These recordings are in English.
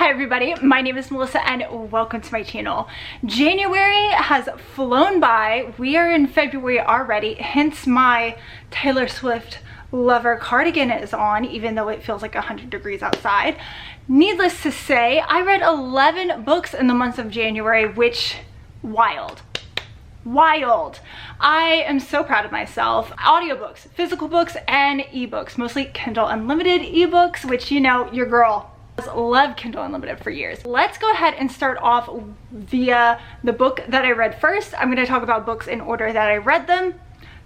Hi everybody, my name is Melissa and welcome to my channel. January has flown by. We are in February already, hence my Taylor Swift lover cardigan is on, even though it feels like 100 degrees outside. Needless to say, I read 11 books in the month of January, which, wild. I am so proud of myself. Audiobooks, physical books, and ebooks, mostly Kindle Unlimited ebooks, which, you know, your girl loved Kindle Unlimited for years. Let's go ahead and start off via the book that I read first. I'm going to talk about books in order that I read them.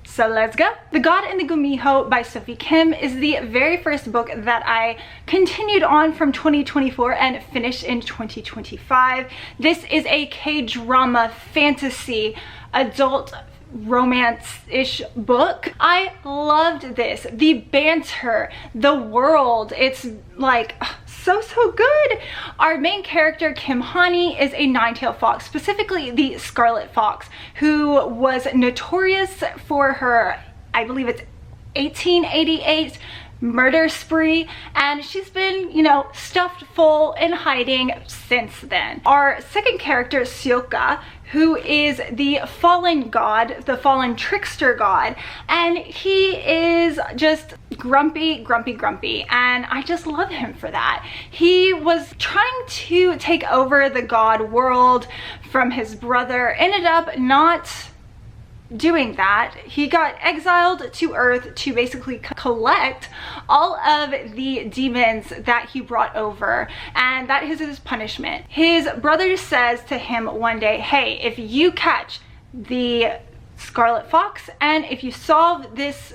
So let's go. The God and the Gumiho by Sophie Kim is the very first book that I continued on from 2024 and finished in 2025. This is a K-drama fantasy adult romance-ish book. I loved this. The banter, the world, it's like so good. Our main character, Kim Hani, is a nine-tailed fox, specifically the scarlet fox, who was notorious for her, I believe it's 1888 murder spree, and she's been, you know, stuffed full in hiding since then. Our second character, Xoxo, who is the fallen god, the fallen trickster god, and he is just grumpy, and I just love him for that. He was trying to take over the god world from his brother, ended up not doing that. He got exiled to Earth to basically collect all of the demons that he brought over, and that is his punishment. His brother says to him one day, hey, if you catch the Scarlet Fox and if you solve this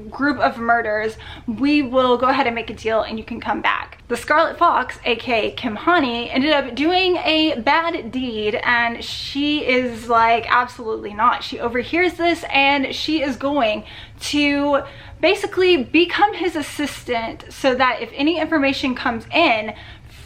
group of murders, we will go ahead and make a deal and you can come back. The Scarlet Fox, aka Kim Hani, ended up doing a bad deed, and she is like, absolutely not. She overhears this and she is going to basically become his assistant so that if any information comes in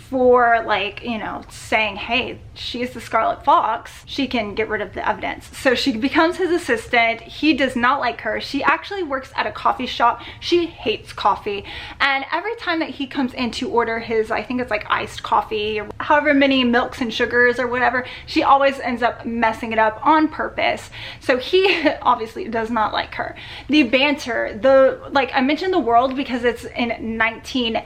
for, like, you know, saying, hey, she's the Scarlet Fox, she can get rid of the evidence. So she becomes his assistant. He does not like her. She actually works at a coffee shop. She hates coffee. And every time that he comes in to order his, I think it's like iced coffee or however many milks and sugars or whatever, she always ends up messing it up on purpose. So he obviously does not like her. The banter, like I mentioned the world because it's in 1990s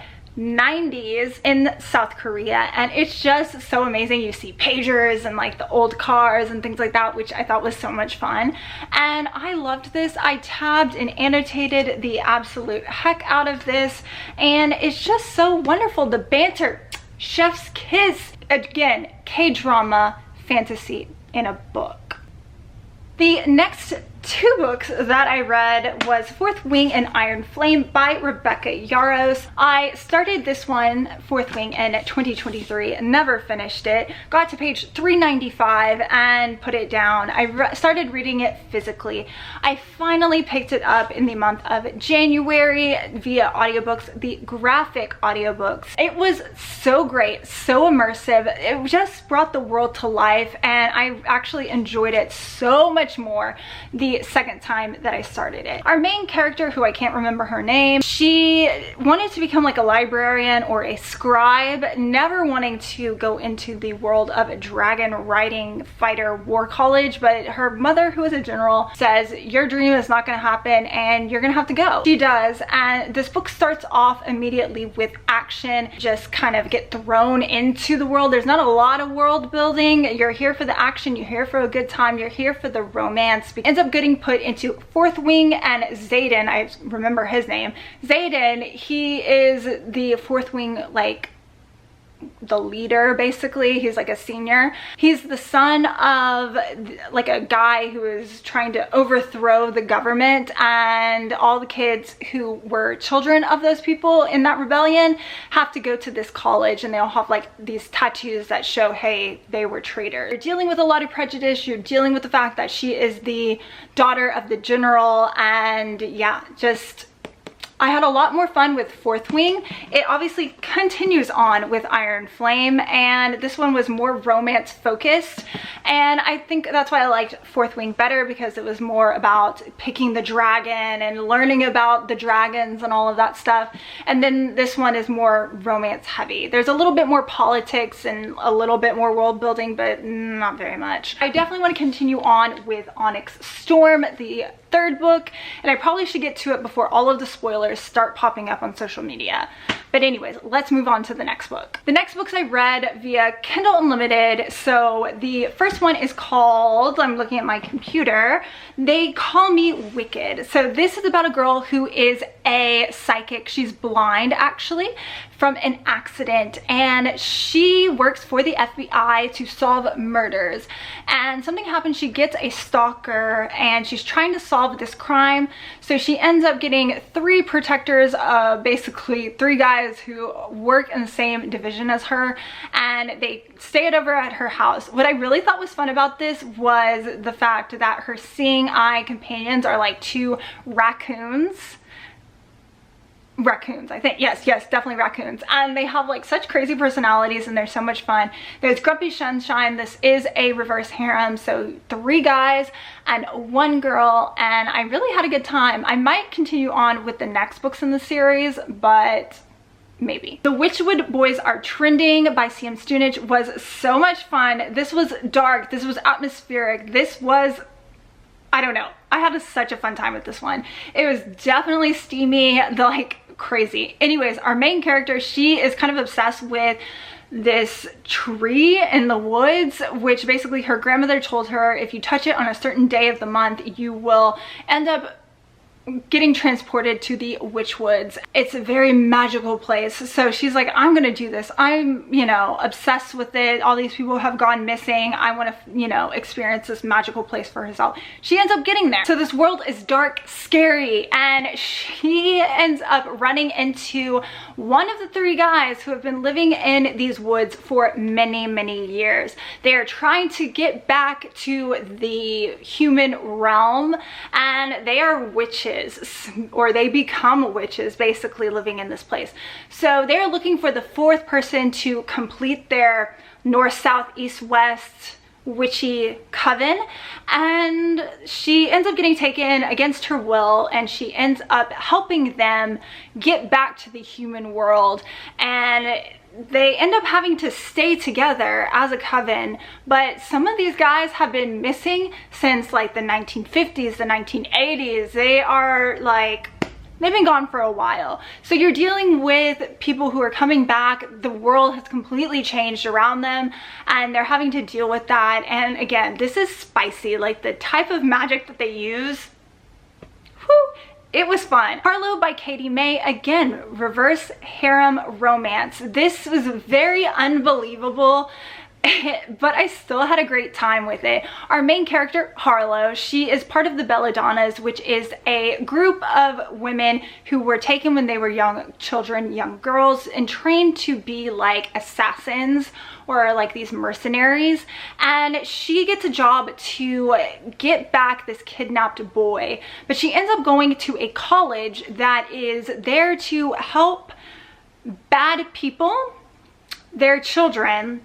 in South Korea, and it's just so amazing. You see pagers and like the old cars and things like that, which I thought was so much fun, and I loved this. I tabbed and annotated the absolute heck out of this, and it's just so wonderful. The banter, chef's kiss, again, K-drama fantasy in a book. The next two books that I read was Fourth Wing and Iron Flame by Rebecca Yarros. I started this one, Fourth Wing, in 2023 and never finished it. Got to page 395 and put it down. I started reading it physically. I finally picked it up in the month of January via audiobooks, the graphic audiobooks. It was so great, so immersive. It just brought the world to life, and I actually enjoyed it so much more the second time that I started it. Our main character, who I can't remember her name, she wanted to become like a librarian or a scribe, never wanting to go into the world of a dragon riding fighter war college, but her mother, who is a general, says your dream is not going to happen and you're gonna have to go. She does, and this book starts off immediately with action. Just kind of get thrown into the world. There's not a lot of world building. You're here for the action, you're here for a good time, you're here for the romance. Ends up getting put into Fourth Wing, and Zayden, I remember his name, Zayden, he is the Fourth Wing, like the leader, basically. He's like a senior. He's the son of like a guy who is trying to overthrow the government, and all the kids who were children of those people in that rebellion have to go to this college, and they all have like these tattoos that show, hey, they were traitors. You're dealing with a lot of prejudice. You're dealing with the fact that she is the daughter of the general, and yeah, just I had a lot more fun with Fourth Wing. It obviously continues on with Iron Flame, and this one was more romance focused, and I think that's why I liked Fourth Wing better, because it was more about picking the dragon and learning about the dragons and all of that stuff. And then this one is more romance heavy. There's a little bit more politics and a little bit more world building, but not very much. I definitely want to continue on with Onyx Storm, the third book, and I probably should get to it before all of the spoilers start popping up on social media. But anyways, let's move on to the next book. The next books I read via Kindle Unlimited. So the first one is called, I'm looking at my computer, They Call Me Wicked. So this is about a girl who is a psychic. She's blind actually from an accident, and she works for the FBI to solve murders. And something happens, she gets a stalker and she's trying to solve this crime. So she ends up getting 3 protectors, basically 3 guys who work in the same division as her, and they stayed over at her house. What I really thought was fun about this was the fact that her seeing eye companions are like 2 raccoons, I think. Yes, definitely raccoons, and they have like such crazy personalities and they're so much fun. There's Grumpy Sunshine. This is a reverse harem, so 3 guys and 1 girl, and I really had a good time. I might continue on with the next books in the series, but maybe. The Witchwood Boys Are Trending by C.M. Stunich was so much fun. This was dark, this was atmospheric, this was, I don't know, I had such a fun time with this one. It was definitely steamy, like crazy. Anyways, our main character, she is kind of obsessed with this tree in the woods, which basically her grandmother told her if you touch it on a certain day of the month, you will end up getting transported to the Witchwoods. It's a very magical place. So she's like, I'm gonna do this. I'm, you know, obsessed with it. All these people have gone missing. I want to, you know, experience this magical place for herself. She ends up getting there. So this world is dark, scary, and she ends up running into one of the 3 guys who have been living in these woods for many, many years. They are trying to get back to the human realm, and they are witches, or they become witches basically living in this place. So they're looking for the 4th person to complete their north, south, east, west witchy coven, and she ends up getting taken against her will, and she ends up helping them get back to the human world, and they end up having to stay together as a coven. But some of these guys have been missing since like the 1950s, the 1980s. They are like, they've been gone for a while. So you're dealing with people who are coming back. The world has completely changed around them, and they're having to deal with that. And again, this is spicy, like the type of magic that they use. Whew. It was fun. Harlow by Katie May, again, reverse harem romance. This was very unbelievable, but I still had a great time with it. Our main character, Harlow, she is part of the Belladonnas, which is a group of women who were taken when they were young children, young girls, and trained to be like assassins or like these mercenaries. And she gets a job to get back this kidnapped boy, but she ends up going to a college that is there to help bad people, their children,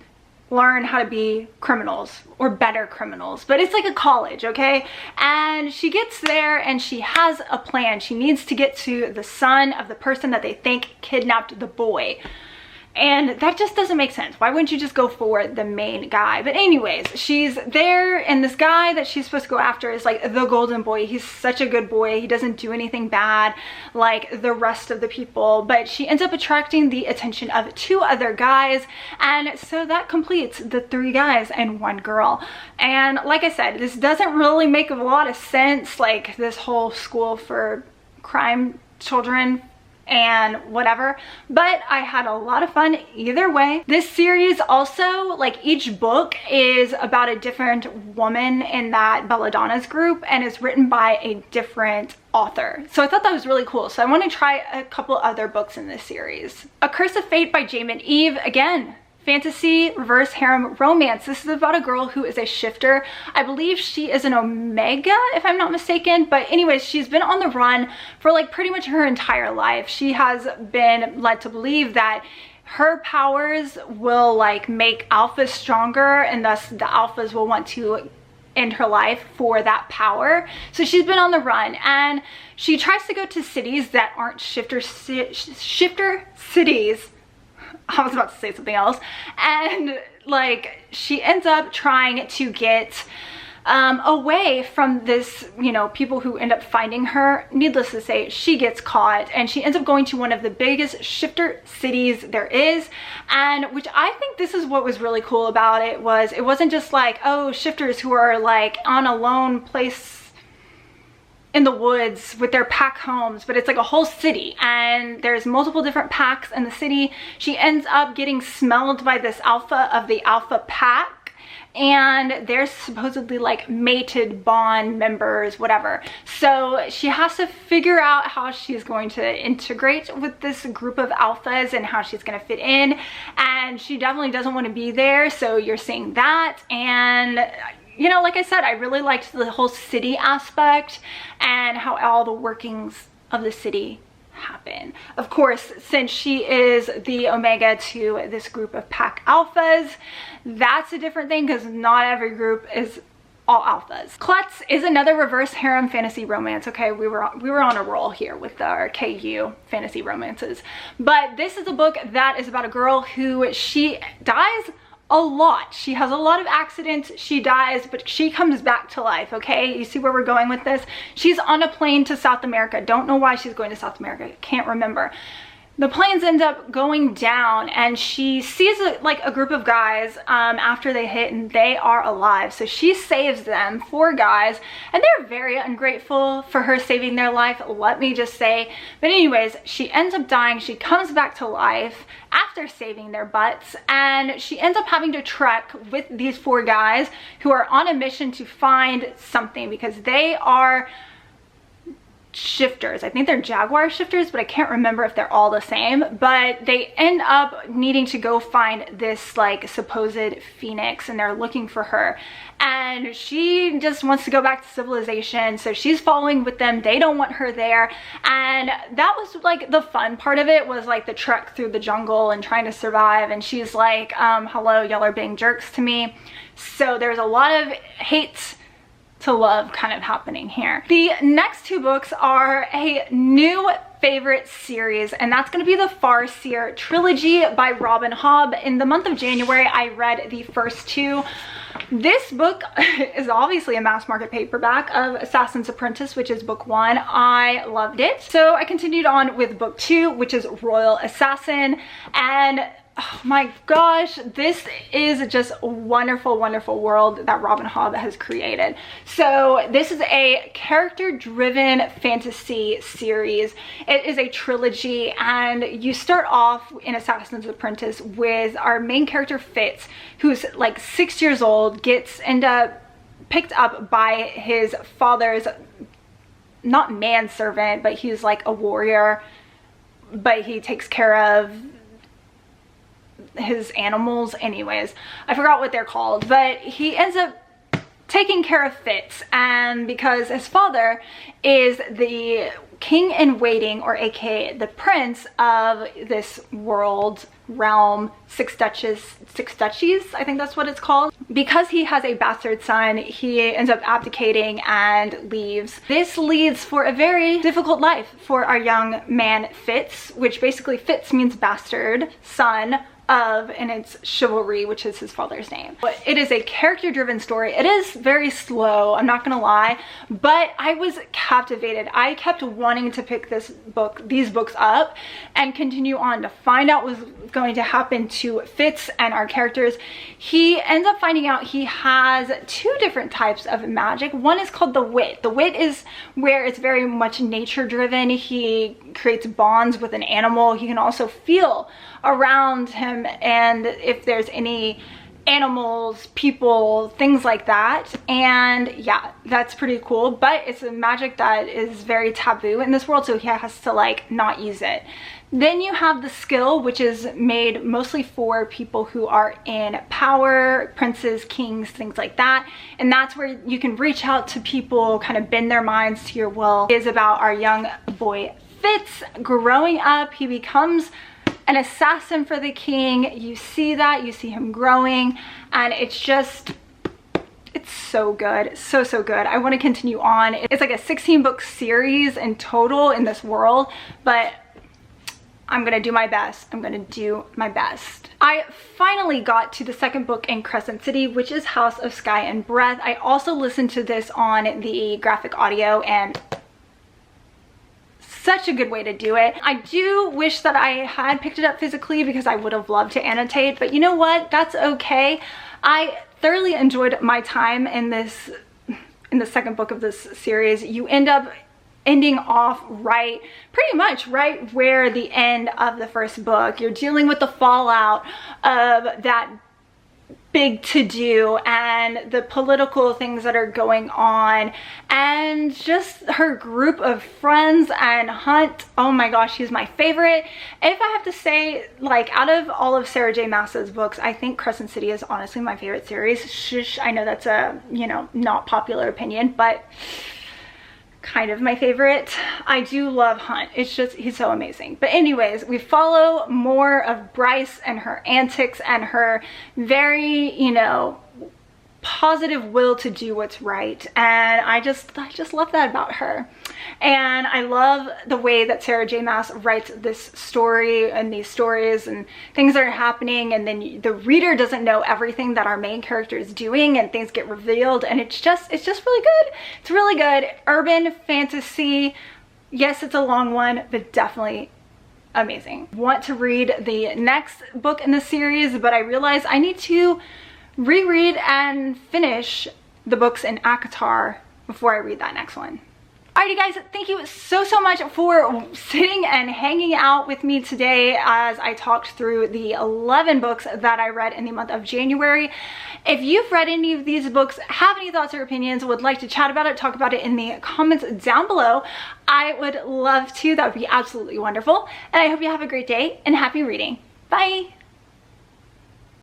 learn how to be criminals or better criminals. But it's like a college, okay? And she gets there and she has a plan. She needs to get to the son of the person that they think kidnapped the boy. And that just doesn't make sense. Why wouldn't you just go for the main guy? But anyways, she's there, and this guy that she's supposed to go after is like the golden boy. He's such a good boy. He doesn't do anything bad like the rest of the people. But she ends up attracting the attention of 2 other guys. And so that completes the 3 guys and 1 girl. And like I said, this doesn't really make a lot of sense, like this whole school for crime children and whatever, but I had a lot of fun either way. This series also, like each book is about a different woman in that Belladonna's group and is written by a different author. So I thought that was really cool. So I want to try a couple other books in this series. A Curse of Fate by Jamin Eve, again, fantasy reverse harem romance. This is about a girl who is a shifter. I believe she is an Omega, if I'm not mistaken. But anyways, she's been on the run for like pretty much her entire life. She has been led to believe that her powers will like make alphas stronger, and thus the alphas will want to end her life for that power. So she's been on the run, and she tries to go to cities that aren't shifter cities. I was about to say something else. And like she ends up trying to get away from this, you know, people who end up finding her. Needless to say, she gets caught, and she ends up going to one of the biggest shifter cities there is. And which I think this is what was really cool about it, was it wasn't just like, oh, shifters who are like on a lone place in the woods with their pack homes, but it's like a whole city, and there's multiple different packs in the city. She ends up getting smelled by this alpha of the alpha pack, and they're supposedly like mated bond members, whatever. So she has to figure out how she's going to integrate with this group of alphas and how she's going to fit in, and she definitely doesn't want to be there. So you're seeing that. And you know, like I said, I really liked the whole city aspect and how all the workings of the city happen. Of course, since she is the Omega to this group of pack alphas, that's a different thing, because not every group is all alphas. Klutz is another reverse harem fantasy romance. Okay, we were on a roll here with our KU fantasy romances. But this is a book that is about a girl who she dies a lot. She has a lot of accidents, she dies, but she comes back to life. Okay, you see where we're going with this? She's on a plane to South America. Don't know why she's going to South America, can't remember. The planes end up going down, and she sees like a group of guys after they hit, and they are alive. So she saves them, 4 guys, and they're very ungrateful for her saving their life, let me just say. But anyways, she ends up dying. She comes back to life after saving their butts, and she ends up having to trek with these 4 guys who are on a mission to find something, because they are shifters. I think they're jaguar shifters, but I can't remember if they're all the same. But they end up needing to go find this like supposed phoenix, and they're looking for her, and she just wants to go back to civilization, so she's following with them. They don't want her there, and that was like the fun part of it, was like the trek through the jungle and trying to survive. And she's like, hello, y'all are being jerks to me. So there's a lot of hate to love kind of happening here. The next 2 books are a new favorite series, and that's going to be the Farseer trilogy by Robin Hobb. In the month of January, I read the first 2. This book is obviously a mass market paperback of Assassin's Apprentice, which is book 1. I loved it. So I continued on with book 2, which is Royal Assassin, and oh my gosh, this is just a wonderful, wonderful world that Robin Hobb has created. So this is a character-driven fantasy series. It is a trilogy, and you start off in Assassin's Apprentice with our main character Fitz, who's like 6 years old, gets picked up by his father's, not manservant, but he's like a warrior, but he takes care of his animals. Anyways, I forgot what they're called, but he ends up taking care of Fitz, and because his father is the king in waiting, or aka the prince of this world realm, six duchies, I think that's what it's called. Because he has a bastard son, he ends up abdicating and leaves. This leads for a very difficult life for our young man Fitz, which basically Fitz means bastard son of, and it's chivalry, which is his father's name. But it is a character-driven story. It is very slow, I'm not gonna lie, but I was captivated. I kept wanting to pick these books up and continue on to find out what was going to happen to Fitz and our characters. He ends up finding out he has two different types of magic. One is called the wit. The wit is where it's very much nature-driven. He creates bonds with an animal. He can also feel around him, and if there's any animals, people, things like that. And yeah, that's pretty cool, but it's a magic that is very taboo in this world, so he has to like not use it. Then you have the skill, which is made mostly for people who are in power, princes, kings, things like that. And that's where you can reach out to people, kind of bend their minds to your will. It is about our young boy Fitz growing up. He becomes an assassin for the king. You see that, you see him growing, and it's just, it's so good, so good. I want to continue on. It's like a 16-book series in total in this world, but I'm gonna do my best. I'm gonna do my best. I finally got to the second book in Crescent City, which is House of Sky and Breath. I also listened to this on the graphic audio, and such a good way to do it. I do wish that I had picked it up physically because I would have loved to annotate, but you know what? That's okay. I thoroughly enjoyed my time in this, in the second book of this series. You end up ending off pretty much right where the end of the first book. You're dealing with the fallout of that big to-do and the political things that are going on, and just her group of friends. And Hunt, oh my gosh, he's my favorite. If I have to say, like, out of all of Sarah J Maas's books, I think Crescent City is honestly my favorite series. Shush, I know that's a, you know, not popular opinion, but kind of my favorite. I do love Hunt. It's just, he's so amazing. But anyways, we follow more of Bryce and her antics and her very, you know, positive will to do what's right. And I just love that about her. And I love the way that Sarah J Maas writes this story and these stories and things that are happening, and then the reader doesn't know everything that our main character is doing, and things get revealed, and it's just really good. It's really good. Urban fantasy. Yes, it's a long one, but definitely amazing. Want to read the next book in the series, but I realized I need to reread and finish the books in ACOTAR before I read that next one. Alrighty guys, thank you so much for sitting and hanging out with me today as I talked through the 11 books that I read in the month of January. If you've read any of these books, have any thoughts or opinions, would like to chat about it, talk about it in the comments down below, I would love to. That would be absolutely wonderful. And I hope you have a great day and happy reading. Bye!